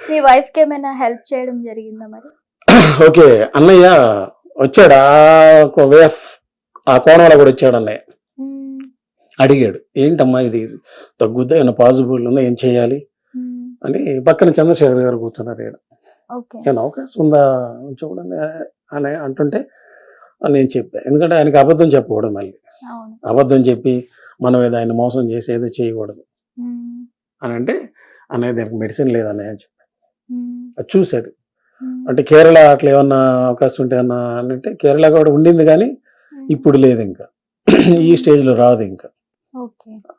మీ wife కి ఏమైనా help చేయడం జరిగిందా మరి? ఓకే, అన్నయ్య వచ్చాడు వే ఆఫ్ ఆ కోణంలో కూడా వచ్చాడు అన్నయ్య. అడిగాడు, ఏంటమ్మా ఇది తగ్గుద్దా, ఏమైనా పాసిబుల్ ఉందా, ఏం చేయాలి అని. పక్కన చంద్రశేఖర్ గారు కూర్చున్నారు. ఏమైనా అవకాశం ఉందా చూడండి అని అంటుంటే నేను చెప్పా. ఎందుకంటే ఆయనకి అబద్ధం చెప్పకూడదు, మళ్ళీ అబద్ధం చెప్పి మనం ఏదో ఆయన మోసం చేసి ఏదో చేయకూడదు అని అంటే, అన్నయ్య దానికి మెడిసిన్ లేదన్నయ్య అని చెప్పి అది చూశాడు. అంటే కేరళ అట్లా ఏమన్నా అవకాశం ఉంటే అన్నా అంటే, కేరళ కూడా ఉండింది కానీ ఇప్పుడు లేదు, ఇంకా ఈ స్టేజ్లో రాదు. ఇంకా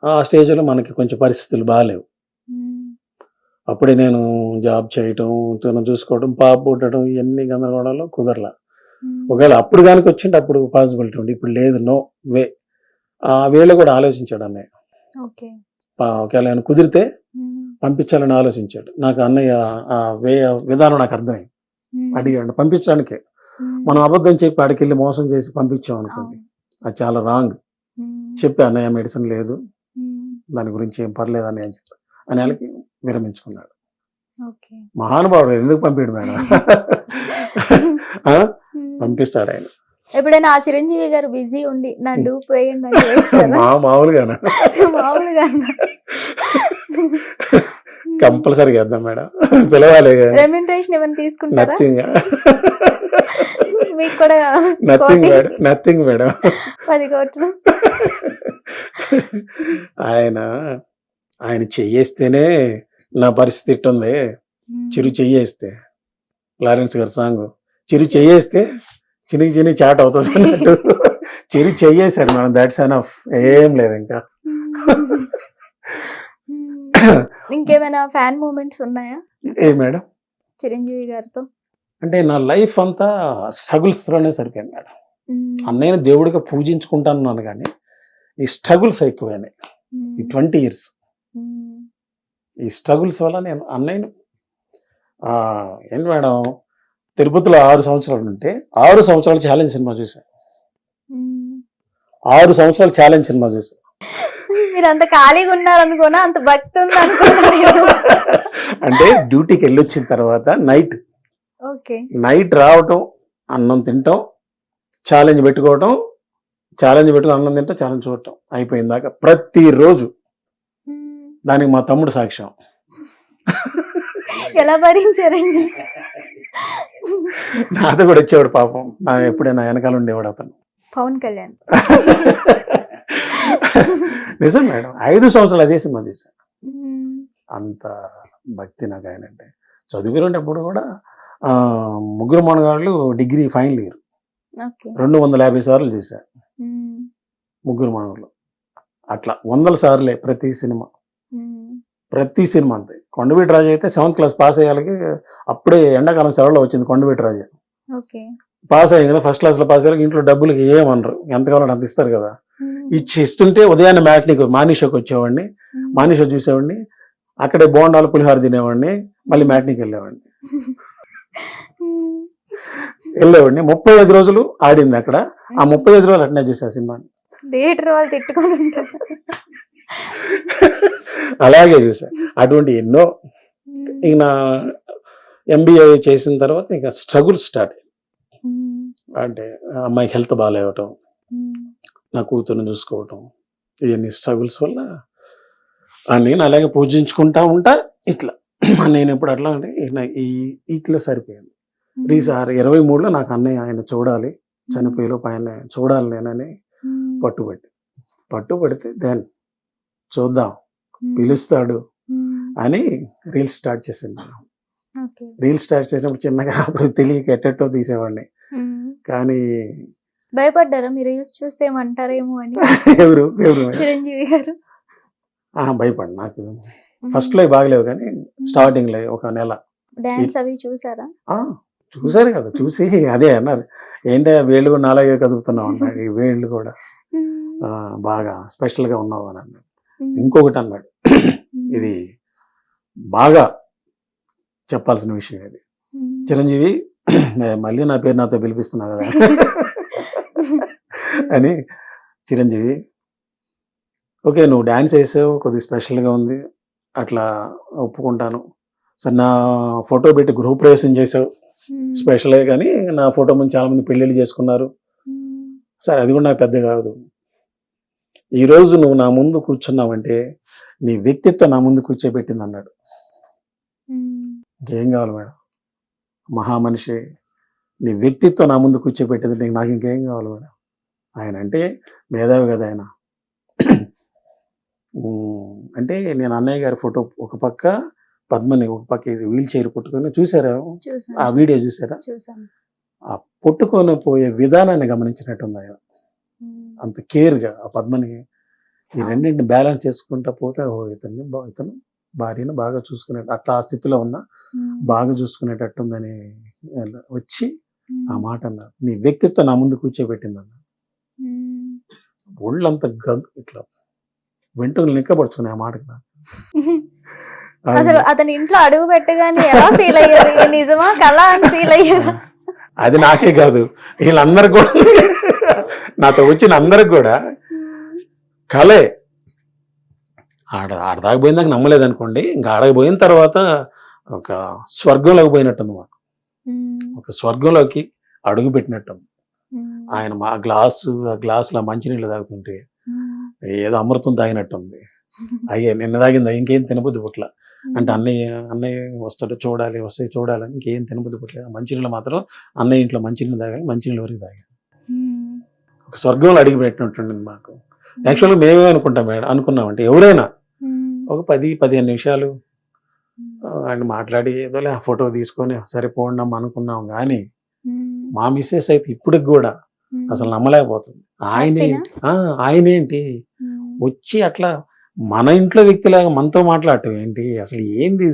ఆ స్టేజ్లో మనకి కొంచెం పరిస్థితులు బాగాలేవు. అప్పుడే నేను జాబ్ చేయటం, తను చూసుకోవడం, పాప పుట్టడం, ఇవన్నీ గందరగోళాలు కుదరలా. ఒకవేళ అప్పుడు కనుక వచ్చింటే అప్పుడు పాసిబిలిటీ ఉంది, ఇప్పుడు లేదు, నో వే. ఆ వేలో కూడా ఆలోచించాడు అన్నయ్య. ఒకవేళ ఆయన కుదిరితే పంపించాలని ఆలోచించాడు. నాకు అన్నయ్య ఆ విధానం నాకు అర్థమైంది. అడిగాడు పంపించడానికే. మనం అబద్ధం చెప్పి ఆడికి వెళ్ళి మోసం చేసి పంపించాం అనుకోండి, అది చాలా రాంగ్. చెప్పి అన్నయ్య మెడిసిన్ లేదు, దాని గురించి ఏం పర్లేదు అన్నయ్య అని చెప్పి అని వాళ్ళకి విరమించుకున్నాడు. మహానుభావుడు, ఎందుకు పంపాడు మేడం? పంపిస్తాడు ఆయన. ఎప్పుడైనా ఆ చిరంజీవి గారు బిజీ ఉండి నా డూప్ వేయండి మామూలుగానా? కంపల్సరీగా వేద్దాం మేడం, పిలవాలి. రెమ్యూనరేషన్ ఏమైనా తీసుకుంటారా? మీకు కూడా నథింగ్ మేడం. 10 కోట్లు. ఆయన చెయ్యేస్తేనే నా పరిస్థితి ఇట్టుంది. చిరు చెయ్యేస్తే, లారెన్స్ గారి సాంగ్, చిరు చెయ్యేస్తే చిన్ని చాట్ అవుతుంది అన్నట్టు చిరు చెయ్యేసాడు మనం. దాట్స్ ఎనఫ్, ఏం లేదు ఇంకా. ఇంకేమైనా ఫ్యాన్ మూమెంట్స్ ఉన్నాయా ఏ మేడం చిరంజీవి గారితో? అంటే నా లైఫ్ అంతా స్ట్రగుల్స్ లోనే సరిపోయింది మేడం. అన్నయ్యని దేవుడిగా పూజించుకుంటాను కానీ ఈ స్ట్రగుల్స్ ఎక్కువైనాయి ఈ 20 years. ఈ స్ట్రగుల్స్ వల్ల నేను అన్నయ్యను ఏంటి మేడం, తిరుపతిలో 6 సంవత్సరాలు ఉంటే 6 సంవత్సరాలు ఛాలెంజ్ సినిమా చూశాను. 6 సంవత్సరాలు ఛాలెంజ్ సినిమా చూశాను. మీరు అంత ఖాళీగా ఉన్నారనుకోనా, అంత భక్తి ఉంది అనుకున్నాను. అంటే డ్యూటీకి వెళ్ళొచ్చిన తర్వాత నైట్ రావటం, అన్నం తింటాం, ఛాలెంజ్ పెట్టుకోవటం, ఛాలెంజ్ పెట్టుకుని అన్నం తింటాం, ఛాలెంజ్ చూడటం అయిపోయిన దాకా ప్రతిరోజు. దానికి మా తమ్ముడు సాక్ష్యం. ఎలా భరించారండి? నాతో కూడా వచ్చేవాడు పాపం, ఎప్పుడైనా వెనకాల ఉండేవాడు అతను. పవన్ కళ్యాణ్. నిజం మేడం, 5 సంవత్సరాలు అదే సినిమా చూశాను. అంత భక్తి నాకు ఆయన అంటే. చదువుకునేటప్పుడు కూడా ముగ్గురు మనగాళ్ళు డిగ్రీ ఫైనల్ ఇయర్ 250 సార్లు చూశాను. ముగ్గురు మనవాళ్ళు అట్లా 100 సార్లే ప్రతి సినిమా అంతే. కొండవీటి రాజు అయితే 7th క్లాస్ పాస్ అయ్యాలకి అప్పుడే ఎండాకాలం సెలవులో వచ్చింది. కొండవీటి రాజు పాస్ అయ్యింది కదా, ఫస్ట్ క్లాస్లో పాస్ అయ్యాలి. ఇంట్లో డబ్బులకి ఏమనరు, ఎంత కావాలంటే అంత ఇస్తారు కదా. ఇస్తుంటే ఉదయాన్నే మ్యాట్నీకి మానిషోకి వచ్చేవాడిని, మానిషో చూసేవాడిని, అక్కడే బోండాలు పులిహార తినేవాడిని, మళ్ళీ మ్యాట్నీకి వెళ్ళేవాడిని. 35 రోజులు ఆడింది అక్కడ. ఆ 35 రోజులు అట్నే చూసా సినిమాని. థియేటర్ వాళ్ళు తిట్టుకొని ఉంటారు. అలాగే చూసా. అటువంటి ఎన్నో. ఇక నా MBA చేసిన తర్వాత ఇంకా స్ట్రగుల్ స్టార్ట్. అంటే అమ్మాయికి హెల్త్ బాగాలేవటం, నా కూతురుని చూసుకోవటం, ఇవన్నీ స్ట్రగుల్స్ వల్ల నేను అలాగే పూజించుకుంటా ఉంటా. ఇట్లా నేను ఇప్పుడు అట్లా అంటే ఇట్లా సరిపోయింది. 23లో నాకు అన్నయ్య ఆయన చూడాలి, చనిపోయేలోపు ఆయన చూడాలి నేనని పట్టుబడితే దెన్ చూద్దాం, పిలుస్తాడు అని రీల్స్ స్టార్ట్ చేసింది. రీల్స్ స్టార్ట్ చేసినప్పుడు చిన్నగా అప్పుడు తెలియక ఎట్టెట్టో తీసేవాడిని. కానీ భయపడ్డారా మీరు రీల్స్ చూస్తే ఏమంటారేమో అని? ఎవరు చిరంజీవి గారు? భయపడి నాకు ఫస్ట్ లో బాగలేవు, కానీ స్టార్టింగ్ లో ఒక నెల డాన్స్ అవి చూసారా? చూసారు కదా, చూసి అదే అన్నారు, ఏంటి వేళ్ళు కూడా నాలాగే కదుపుతున్నావు అన్నాడు. ఈ వేళ్ళు కూడా బాగా స్పెషల్ గా ఉన్నావు అని అన్నాడు. ఇంకొకటి అన్నాడు, ఇది బాగా చెప్పాల్సిన విషయం ఇది, చిరంజీవి మళ్ళీ నా పేరు నాతో పిలిపిస్తున్నావు కదా అని. చిరంజీవి ఓకే, నువ్వు డాన్స్ వేసావు, కొద్దిగా స్పెషల్గా ఉంది, అట్లా ఒప్పుకుంటాను, సరే నా ఫోటో పెట్టి గృహప్రవేశం చేసావు స్పెషలే, కానీ నా ఫోటో ముందు చాలా మంది పెళ్ళిళ్ళు చేసుకున్నారు. సరే అది కూడా నాకు పెద్ద కాదు. ఈరోజు నువ్వు నా ముందు కూర్చున్నావంటే నీ వ్యక్తిత్వం నా ముందు కూర్చోబెట్టింది అన్నాడు. ఇంకేం కావాలి మేడం, మహామనిషి నీ వ్యక్తిత్వం నా ముందు కూర్చోబెట్టింది, నీకు నాకు ఇంకేం కావాలి మేడం. ఆయన అంటే మేధావి కదా ఆయన. అంటే నేను అన్నయ్య గారి ఫోటో ఒక పక్క, పద్మని ఒక పక్క వీల్ చైర్ పట్టుకొని చూసారా, ఆ వీడియో చూసారా? ఆ పట్టుకొని పోయే విధానాన్ని గమనించినట్టుంది ఆయన. అంత కేర్గా ఆ పద్మని ఈ రెండింటిని బ్యాలెన్స్ చేసుకుంటా పోతే ఇతను భార్యను బాగా చూసుకునేట, అట్లా ఆ స్థితిలో ఉన్నా బాగా చూసుకునేటట్టుందని వచ్చి ఆ మాట అన్నారు. నీ వ్యక్తిత్వం నా ముందు కూర్చోబెట్టింది అన్న. ఒళ్ళంతా ఇట్లా వెంట్రుకలు నిక్కపరుచుకునే ఆ మాటకి నాకు. అసలు అతని ఇంట్లో అడుగు పెట్టగానే ఎలా ఫీల్ అయ్యారు? ఇది నిజమా కళ అని ఫీల్ అయ్యారు? అది నాకే కాదు, వీళ్ళందరికి కూడా, నాతో వచ్చిన అందరికి కూడా కళే. ఆడదాకా పోయిందాక నమ్మలేదు అనుకోండి, ఇంకా ఆడకి పోయిన తర్వాత ఒక స్వర్గంలోకి పోయినట్టుంది మాకు. ఒక స్వర్గంలోకి అడుగు పెట్టినట్టుంది. ఆయన మా ఆ గ్లాసులో మంచినీళ్ళు తాగుతుంటే ఏదో అమృతం తాగినట్టుంది. అయ్యే నిన్న తాగిందా, ఇంకేం తినబుద్ధి పుట్ల అంటే అన్నయ్య వస్తాడు వస్తే చూడాలని ఇంకేం తినబుద్ధి పుట్టలేదు. మంచినీళ్ళు మాత్రం అన్నయ్య ఇంట్లో మంచినీళ్ళు తాగాలి, మంచినీళ్ళ వరకు తాగాలి. ఒక స్వర్గంలో అడిగి పెట్టినట్టుండి మాకు. యాక్చువల్గా మేమే అనుకున్నామంటే ఎవరైనా ఒక 10-15 నిమిషాలు ఆయన మాట్లాడి ఏదో ఆ ఫోటో తీసుకొని సరిపోండమ్మ అనుకున్నాం, కానీ మా మిస్సెస్ అయితే ఇప్పటికి కూడా అసలు నమ్మలేకపోతుంది. ఆయనేంటి వచ్చి అట్లా మన ఇంట్లో వ్యక్తిలాగా మనతో మాట్లాడటం ఏంటి, అసలు ఏంది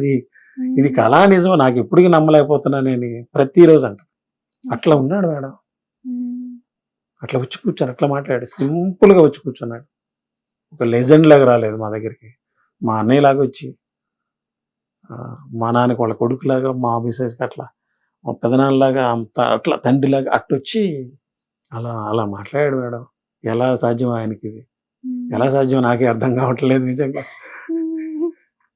ఇది కళా నిజమో నాకు ఇప్పటికీ నమ్మలేకపోతున్నా నేను ప్రతిరోజు అంట. అట్లా ఉన్నాడు మేడం, అట్లా వచ్చి కూర్చొని అట్లా మాట్లాడి సింపుల్గా వచ్చి కూర్చున్నాడు. ఒక లెజెండ్ లాగా రాలేదు మా దగ్గరికి, మా అన్నయ్య లాగా వచ్చి, మా నాన్నకి వాళ్ళ కొడుకులాగా, మా మిస్సెస్కి అట్లా, మా పెదనాన్నలాగా, అంత అట్లా తండ్రిలాగా అట్టొచ్చి అలా మాట్లాడాడు మేడం. ఎలా సాధ్యం ఆయనకి ఇది, ఎలా సాధ్యం నాకే అర్థం కావట్లేదు నిజంగా.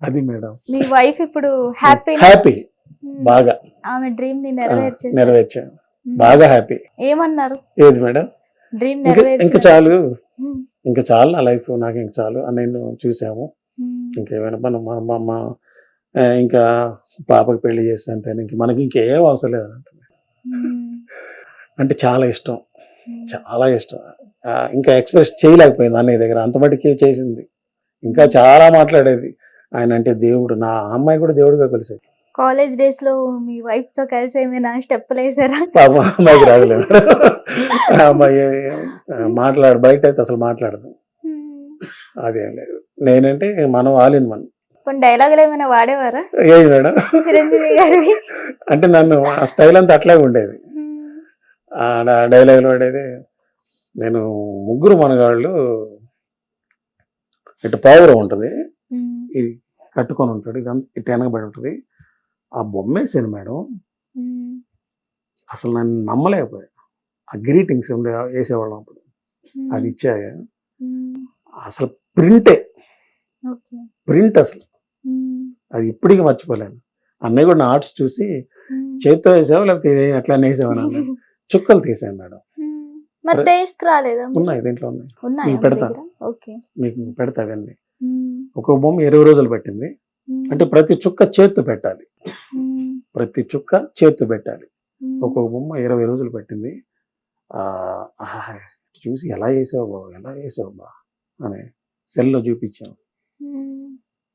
అది మేడం. మీ వైఫ్ ఇప్పుడు హ్యాపీ బాగా, ఆమె డ్రీమ్ ని నెరవేర్చాను, బాగా హ్యాపీ. ఏమన్నారు? ఏది మేడం? డ్రీమ్ ఇంకా చాలు నా లైఫ్, నాకు ఇంకా చాలు అన్నయ్యను చూసాము, ఇంకేమైనా మనం ఇంకా పాపకి పెళ్లి చేస్తే ఇంక మనకి ఇంకేం అవసరం లేదు అంటే చాలా ఇష్టం. ఇంకా ఎక్స్ప్రెస్ చేయలేకపోయింది అన్నయ్య దగ్గర, అంత మటుకే చేసింది. ఇంకా చాలా మాట్లాడేది. ఆయన అంటే దేవుడు, నా అమ్మాయి కూడా దేవుడిగా కలిసేది. కాలేజ్ డేస్ లో మీ వైఫ్ తో కలిసి ఏమైనా స్టెప్పులు వేసారా? అమ్మాయికి రాగలేదు. అమ్మాయి బయట అయితే అసలు మాట్లాడదు, అదేం లేదు. నేనంటే మనం ఆలిన్ మనం. డైలాగులు ఏమైనా వాడేవారా? ఏది మేడం? చిరంజీవి గారివి. అంటే నన్ను ఆ స్టైల్ అంతా అట్లాగే ఉండేది, డైలాగులు వాడేది. నేను ముగ్గురు మనగాళ్ళు, ఇటు పావురం ఉంటుంది, ఇది కట్టుకొని ఉంటాడు, ఇదంతా ఇటు వెనకబడి ఉంటుంది. ఆ బొమ్మ వేసాను మేడం, అసలు నన్ను నమ్మలేకపోయా. ఆ గ్రీటింగ్స్ వేసేవాళ్ళం అప్పుడు, అది ఇచ్చాయా అసలు ప్రింట్ అసలు అది ఇప్పటికీ మర్చిపోలేను. అన్నయ్య కూడా నా ఆర్ట్స్ చూసి చేతితో వేసావా లేకపోతే అట్లానే వేసావా అన్న, చుక్కలు తీసాను మేడం. ఉన్నాయి, దీంట్లో ఉన్నాయి, మీకు పెడతాను, మీకు పెడతా అవన్నీ. ఒక్కొక్క బొమ్మ 20 రోజులు పట్టింది. అంటే ప్రతి చుక్క చేత్తు పెట్టాలి, ఒక్కొక్క బొమ్మ 20 రోజులు పట్టింది. చూసి ఎలా వేసావు బా అని సెల్లో చూపించాము.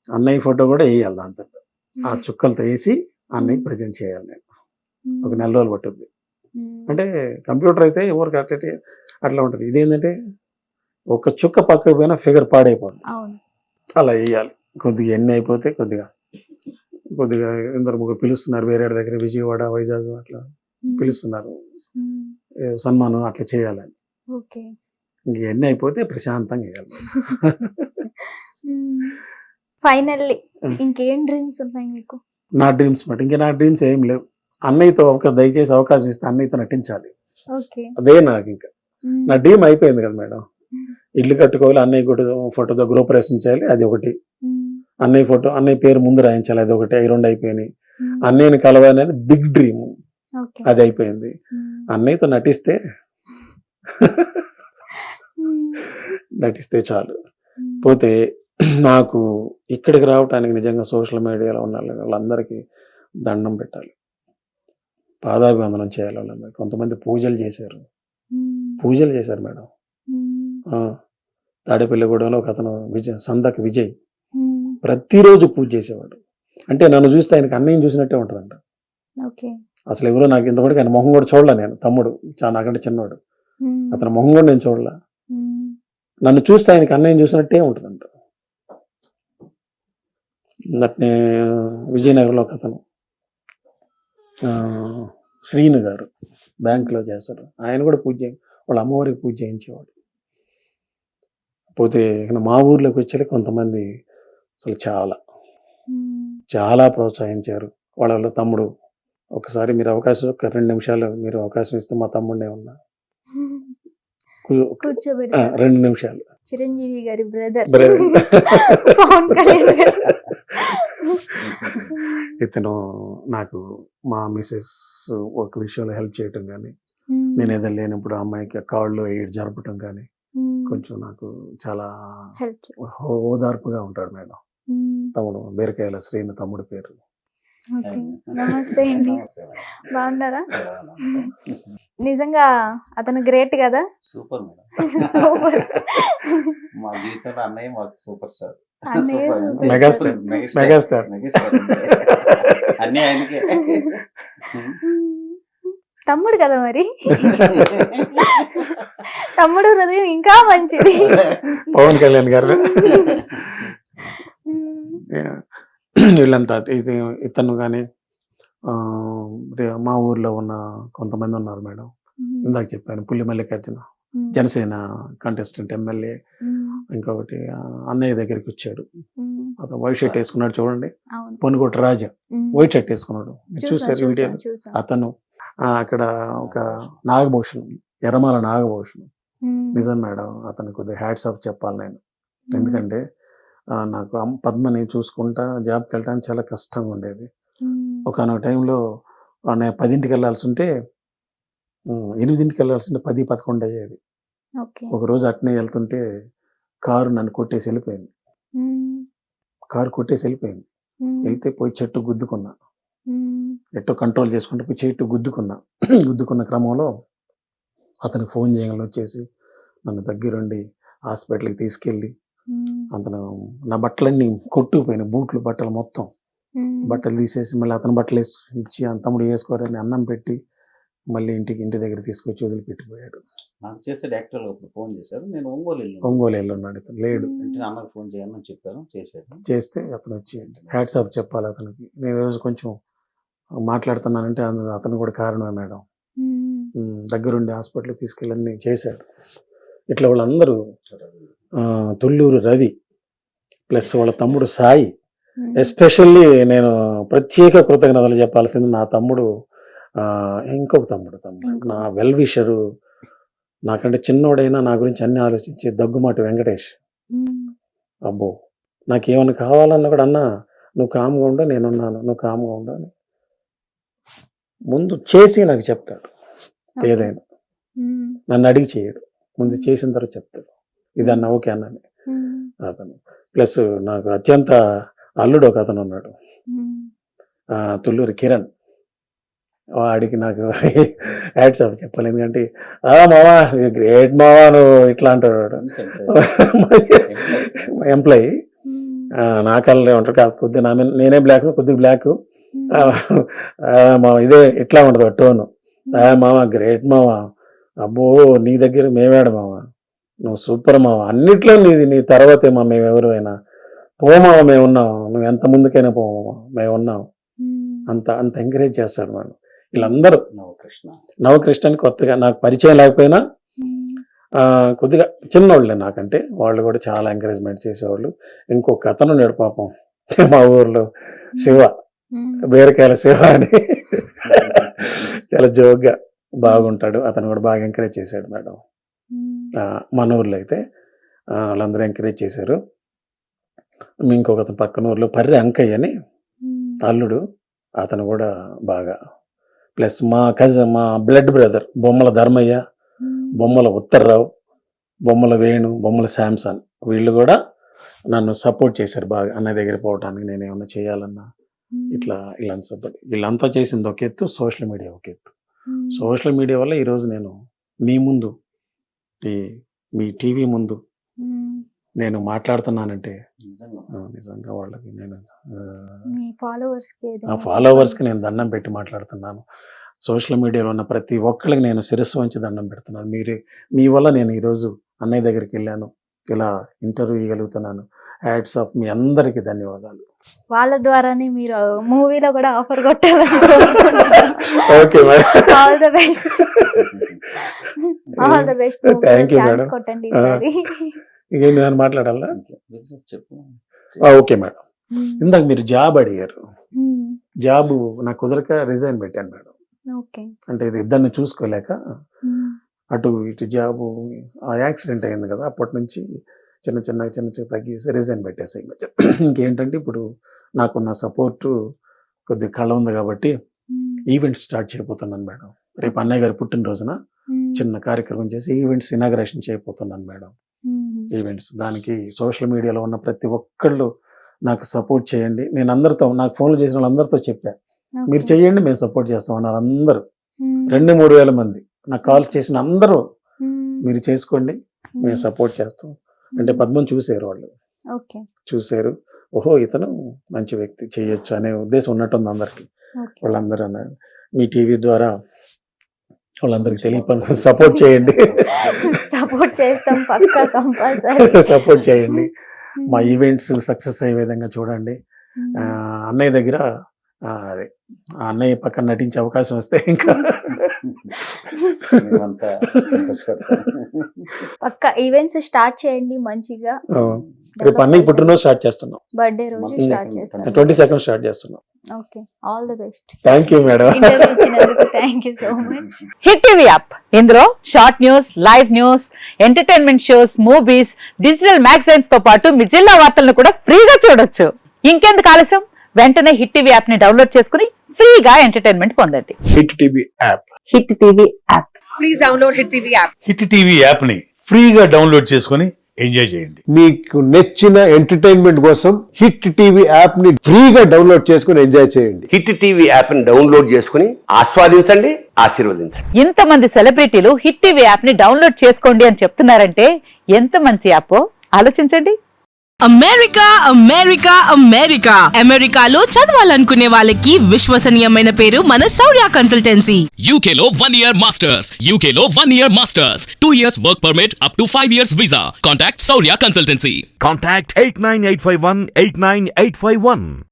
అన్నయ్య ఫోటో కూడా వేయాలి దాంతో, ఆ చుక్కలతో వేసి అన్నయ్యకి ప్రజెంట్ చేయాలి. నేను ఒక 4 రోజులు పట్టుద్ది. అంటే కంప్యూటర్ అయితే ఎవరికి అట్లా ఉంటుంది. ఇదేంటంటే ఒక చుక్క పక్కకు పోయినా ఫిగర్ పాడైపోతుంది, అలా వేయాలి. కొద్దిగా ఎన్ని అయిపోతే కొద్దిగా ఇందరు ముగ్గురు పిలుస్తున్నారు వేరే దగ్గర, విజయవాడ, వైజాగ్ అట్లా పిలుస్తున్నారు, సన్మానం అట్లా చేయాలని. ఇంక ఎన్ని అయిపోతే ప్రశాంతంగా వేయాలి. ఫైనల్లీ ఇంకేం డ్రీమ్స్ ఉన్నాయి మీకు? నా డ్రీమ్స్ నా డ్రీమ్స్ ఏం లేవు. అన్నయ్యతో దయచేసి అవకాశం ఇస్తే అన్నయ్యతో నటించాలి, అదే నాకు. ఇంకా నా డ్రీమ్ అయిపోయింది కదా మేడం. ఇల్లు కట్టుకోవాలి, అన్నయ్య కూడా ఫోటోతో గృహప్రవేశం చేయాలి, అది ఒకటి. అన్నయ్య ఫోటో, అన్నయ్య పేరు ముందు రాయించాలి, అది ఒకటి, అవి 2 అయిపోయినాయి. అన్నయ్యని కలవాలని బిగ్ డ్రీమ్, అది అయిపోయింది. అన్నయ్యతో నటిస్తే చాలు. పోతే నాకు ఇక్కడికి రావటానికి నిజంగా సోషల్ మీడియాలో ఉన్న వాళ్ళందరికీ దండం పెట్టాలి, పాదాభివందనం చేయాలి వాళ్ళందరికీ. కొంతమంది పూజలు చేశారు మేడం. తాడేపల్లిగూడెంలో ఒక అతను సందక్ విజయ్ ప్రతిరోజు పూజ చేసేవాడు. అంటే నన్ను చూస్తే ఆయనకి అన్నయ్యని చూసినట్టే ఉంటుందంట. అసలు ఎవరో నాకు ఇంతవరకు ఆయన మొహం కూడా చూడలే నేను. తమ్ముడు నాకంటే చిన్నవాడు, అతని మొహం కూడా నేను చూడలే. నన్ను చూస్తే ఆయనకి అన్నయ్యని చూసినట్టే ఉంటుందంట. అట్నే విజయనగరంలో ఒక అతను శ్రీను గారు బ్యాంకులో చేస్తారు, ఆయన కూడా వాళ్ళ అమ్మవారికి పూజ చేయించేవాడు. పోతే మా ఊర్లోకి వచ్చే కొంతమంది అసలు చాలా ప్రోత్సహించారు. వాళ్ళ తమ్ముడు, ఒకసారి మీరు అవకాశం, ఒక 2 నిమిషాలు మీరు అవకాశం ఇస్తే మా తమ్ముడినే ఉన్నా 2 నిమిషాలు. చిరంజీవి గారి బ్రదర్ పవన్ కళ్యాణ్ గారు. ఇతను నాకు మా మిసెస్ ఒక విషయంలో హెల్ప్ చేయటం కానీ, నేను ఏదైనా లేనప్పుడు అమ్మాయికి కాళ్ళు జరపటం కానీ కొంచెం నాకు చాలా ఓదార్పుగా ఉంటాడు మేడం. తమ్ముడు బీరకాయల శ్రీను తమ్ముడు పేరు. నమస్తే అండి, బాగున్నారా? నిజంగా అతను గ్రేట్ కదా. Super madam, super. మా జీవితంలో అన్నయ్య మాకు సూపర్ స్టార్, మెగాస్టార్. అన్నీ ఆయనకే. తమ్ముడు కదా మరి, తమ్ముడు హృదయం ఇంకా మంచిది. పవన్ కళ్యాణ్ గారు వీళ్ళంతా ఇతను కానీ మా ఊర్లో ఉన్న కొంతమంది ఉన్నారు మేడం. ఇందాక చెప్పాను పుల్లి మల్లికార్జున, జనసేన కంటెస్టెంట్ ఎమ్మెల్యే. ఇంకొకటి అన్నయ్య దగ్గరికి వచ్చాడు, అతను వైట్ షర్ట్ వేసుకున్నాడు చూడండి, పొనుగోటి రాజా వైట్ షర్ట్ వేసుకున్నాడు, చూసారు వీడియో. అతను అక్కడ ఒక నాగభూషణం, ఎర్రమాల నాగభూషణం. నిజం మేడం, అతనికి కొద్దిగా హ్యాట్స్ ఆఫ్ చెప్పాలి నేను. ఎందుకంటే నాకు పద్మని చూసుకుంటా జాబ్కి వెళ్ళడానికి చాలా కష్టంగా ఉండేది. ఒకనొక టైంలో నేను 10ంటికి వెళ్ళాల్సి ఉంటే 8ంటికి వెళ్ళాల్సి ఉంటే 10-11 అయ్యేది. ఒకరోజు అట్నే వెళ్తుంటే కారు నన్ను కొట్టేసి వెళ్ళిపోయింది. వెళ్తే పోయి చెట్టు గుద్దుకున్నా, ఎట్టో కంట్రోల్ చేసుకుంటే పోయి చెట్టు గుద్దుకున్న క్రమంలో అతనికి ఫోన్ చేయగలను వచ్చేసి నన్ను దగ్గరుండి హాస్పిటల్కి తీసుకెళ్ళి, అతను నా బట్టలన్నీ కొట్టుకుపోయినాయి, బూట్లు బట్టలు మొత్తం, బట్టలు తీసేసి మళ్ళీ అతని బట్టలు ఇచ్చి తమ్ముడు వేసుకోరని అన్నం పెట్టి మళ్ళీ ఇంటి దగ్గర తీసుకొచ్చి వదిలిపెట్టిపోయాడు. నాకు చేసే డాక్టర్ ఫోన్ చేశారు, నేను ఒంగోలు ఉన్నాడు, ఇతను లేడు. అన్నకు ఫోన్ చేయమని చెప్పాను, చేస్తే అతను వచ్చి హ్యాట్స్ ఆఫ్ చెప్పాలి అతనికి. నేను ఈరోజు కొంచెం మాట్లాడుతున్నానంటే అతను కూడా కారణమే మేడం. దగ్గరుండి హాస్పిటల్ తీసుకెళ్ళి అన్నీ చేశాడు. ఇట్లా వాళ్ళందరూ, తుళ్ళూరు రవి ప్లస్ వాళ్ళ తమ్ముడు సాయి, ఎస్పెషల్లీ నేను ప్రత్యేక కృతజ్ఞతలు చెప్పాల్సింది నా తమ్ముడు, ఇంకొక తమ్ముడు నా వెల్ విషరు, నాకంటే చిన్నోడైనా నా గురించి అన్ని ఆలోచించి దగ్గుమాటి వెంకటేష్. అబ్బో నాకేమైనా కావాలన్నా కూడా, అన్నా నువ్వు కామ్గా ఉండు, నేనున్నాను, నువ్వు కామ్గా ఉండు అని ముందు చేసి నాకు చెప్తాడు. ఏదైనా నన్ను అడిగి చేయడు, ముందు చేసిన తర్వాత చెప్తాడు, ఇదన్నా ఓకే అన్నని అతను. ప్లస్ నాకు అత్యంత అల్లుడు ఒక అతను ఉన్నాడు, తుళ్ళూరి కిరణ్. వాడికి నాకు హ్యాట్స్ ఆఫ్ చెప్పాలి, ఎందుకంటే మావా గ్రేట్ మావా నువ్వు ఇట్లా అంటాడు. ఎంప్లాయీ నా కళ్ళే ఉంటారు కాదు, కొద్దిగా నేనే బ్లాక్, కొద్దిగా బ్లాక్, ఇదే ఇట్లా ఉంటుంది టోను. మామ గ్రేట్ మామ, అబ్బో నీ దగ్గర మేమేడ మామ, నువ్వు సూపర్ మామ, అన్నిట్లో నీ తర్వాతే మా మేమెవరైనా, పోమావ మేమున్నాం, నువ్వు ఎంత ముందుకైనా పోమా మేమున్నాం, అంత ఎంకరేజ్ చేస్తాడు మనం. వీళ్ళందరూ నవకృష్ణ అని కొత్తగా నాకు పరిచయం లేకపోయినా కొద్దిగా చిన్నోళ్ళే నాకంటే, వాళ్ళు కూడా చాలా ఎంకరేజ్మెంట్ చేసేవాళ్ళు. ఇంకొక అతను ఉన్నాడు పాపం మా ఊర్లో, శివ, బీరకాయల శివ అని, చాలా జోక్గా బాగుంటాడు, అతను కూడా బాగా ఎంకరేజ్ చేశాడు మేడం. మన ఊర్లో అయితే వాళ్ళందరూ ఎంకరేజ్ చేశారు. ఇంకొక పక్కన ఊర్లో పర్రి అంకయ్య అని అల్లుడు, అతను కూడా బాగా. ప్లస్ మా బ్లడ్ బ్రదర్ బొమ్మల ధర్మయ్య, బొమ్మల ఉత్తర్రావు, బొమ్మల వేణు, బొమ్మల శాంసన్, వీళ్ళు కూడా నన్ను సపోర్ట్ చేశారు బాగా. అన్నయ్య దగ్గర పోవడానికి నేను ఏమన్నా చేయాలన్నా ఇట్లా ఇలాంటి సపోర్ట్. వీళ్ళంతా చేసింది ఒక ఎత్తు, సోషల్ మీడియా ఒక ఎత్తు. సోషల్ మీడియా వల్ల ఈరోజు నేను మీ ముందు, మీ టీవీ ముందు నేను మాట్లాడుతున్నానంటే నిజంగా వాళ్ళకి నేను ఫాలోవర్స్కి నేను దండం పెట్టి మాట్లాడుతున్నాను. సోషల్ మీడియాలో ఉన్న ప్రతి ఒక్కరికి నేను శిరస్సు వంచి దండం పెడుతున్నాను. మీ వల్ల నేను ఈరోజు అన్నయ్య దగ్గరికి వెళ్ళాను, ఇలా ఇంటర్వ్యూ ఇవ్వగలుగుతున్నాను. హ్యాట్స్ ఆఫ్, మీ అందరికీ ధన్యవాదాలు. వాళ్ళ ద్వారానే మీరు మూవీలో కూడా ఆఫర్ కొట్టాలని. Okay madam, all the best. All the best. Thank you chance madam. కొట్టండి ఈసారి. ఇంకేం నేను మాట్లాడాలా? బిజినెస్ చెప్పు. Okay madam. ఇందాక మీరు జాబ్ అడిగారు. జాబ్ నాకు కుదరక రిజైన్ పెట్టాను మేడం. ఓకే. అంటే ఇది ఇద్దరిని చూసుకోలేక అటు ఇటు జాబు, ఆ యాక్సిడెంట్ అయింది కదా, అప్పటి నుంచి చిన్న చిన్న తగ్గేసి రిజైన్ పెట్టేసాయి. ఇంకేంటంటే ఇప్పుడు నాకున్న సపోర్టు కొద్దిగా కళ ఉంది కాబట్టి ఈవెంట్స్ స్టార్ట్ చేయబోతున్నాను మేడం. రేపు అన్నయ్య గారి పుట్టినరోజున చిన్న కార్యక్రమం చేసి ఈవెంట్స్ ఇనాగరేషన్ చేయబోతున్నాను మేడం. ఈవెంట్స్ దానికి సోషల్ మీడియాలో ఉన్న ప్రతి ఒక్కళ్ళు నాకు సపోర్ట్ చేయండి. నేను అందరితో, నాకు ఫోన్లు చేసిన వాళ్ళందరితో చెప్పా, మీరు చెయ్యండి మేము సపోర్ట్ చేస్తాం అన్నారు అందరూ. 2-3 వేల మంది నాకు కాల్స్ చేసిన అందరూ మీరు చేసుకోండి మేము సపోర్ట్ చేస్తాం అంటే పద్మం చూసారు వాళ్ళు. చూసారు, ఓహో ఇతను మంచి వ్యక్తి, చేయొచ్చు అనే ఉద్దేశం ఉన్నట్టుంది అందరికి. వాళ్ళందరూ అన్నారు మీ టీవీ ద్వారా వాళ్ళందరికి తెలియపని సపోర్ట్ చేయండి. సపోర్ట్ చేస్తాం పక్కా, కంపల్సరీ సపోర్ట్ చేయండి. మా ఈవెంట్స్ సక్సెస్ అయ్యే విధంగా చూడండి. అన్నయ్య దగ్గర అదే అన్నయ్య పక్కన నటించే అవకాశం వస్తే ఇంకా పక్కా ఈవెంట్స్ స్టార్ట్ చేయండి మంచిగా. రేపు అన్నయ్య పుట్టినరోజు స్టార్ట్ చేస్తున్నాం, బర్త్డే రోజు స్టార్ట్ చేస్తాం, 22nd స్టార్ట్ చేస్తున్నాం. Okay, all the best. Thank you madam. Interview ఇచ్చినందుకు thank you so much. Hit TV app, ఇందులో short news, live news, entertainment shows, movies, digital magazines తో పాటు మీ జిల్లా వార్తలను కూడా ఫ్రీగా చూడొచ్చు. ఇంకెందుకు ఆలస్యం, వెంటనే హిట్ టీవీ యాప్ ని డౌన్లోడ్ చేసుకుని ఫ్రీగా ఎంటర్టైన్మెంట్ పొందండి. Hit TV app, hit TV app, please download hit TV app. Hit TV app ని ఫ్రీగా డౌన్లోడ్ చేసుకొని ఎంజాయ్ చేయండి. మీకు నచ్చిన ఎంటర్టైన్మెంట్ కోసం హిట్ టీవీ యాప్ ని ఫ్రీగా డౌన్లోడ్ చేసుకుని ఎంజాయ్ చేయండి. హిట్ టీవీ యాప్ ని డౌన్లోడ్ చేసుకుని ఆస్వాదించండి, ఆశీర్వదించండి. ఇంతమంది సెలబ్రిటీలు హిట్ టీవీ యాప్ ని డౌన్లోడ్ చేసుకోండి అని చెప్తున్నారంటే ఎంత మంచి యాప్ ఆలోచించండి. అమెరికా అమెరికా అమెరికా అమెరికాలో చదవాలనుకునే వాళ్ళకి విశ్వసనీయమైన పేరు మన శౌర్య కన్సల్టెన్సీ. UK లో 1 year masters, UK లో 1 year masters, 2 years work permit up to 5 years visa. Contact Saurya Consultancy. Contact 89851 89851.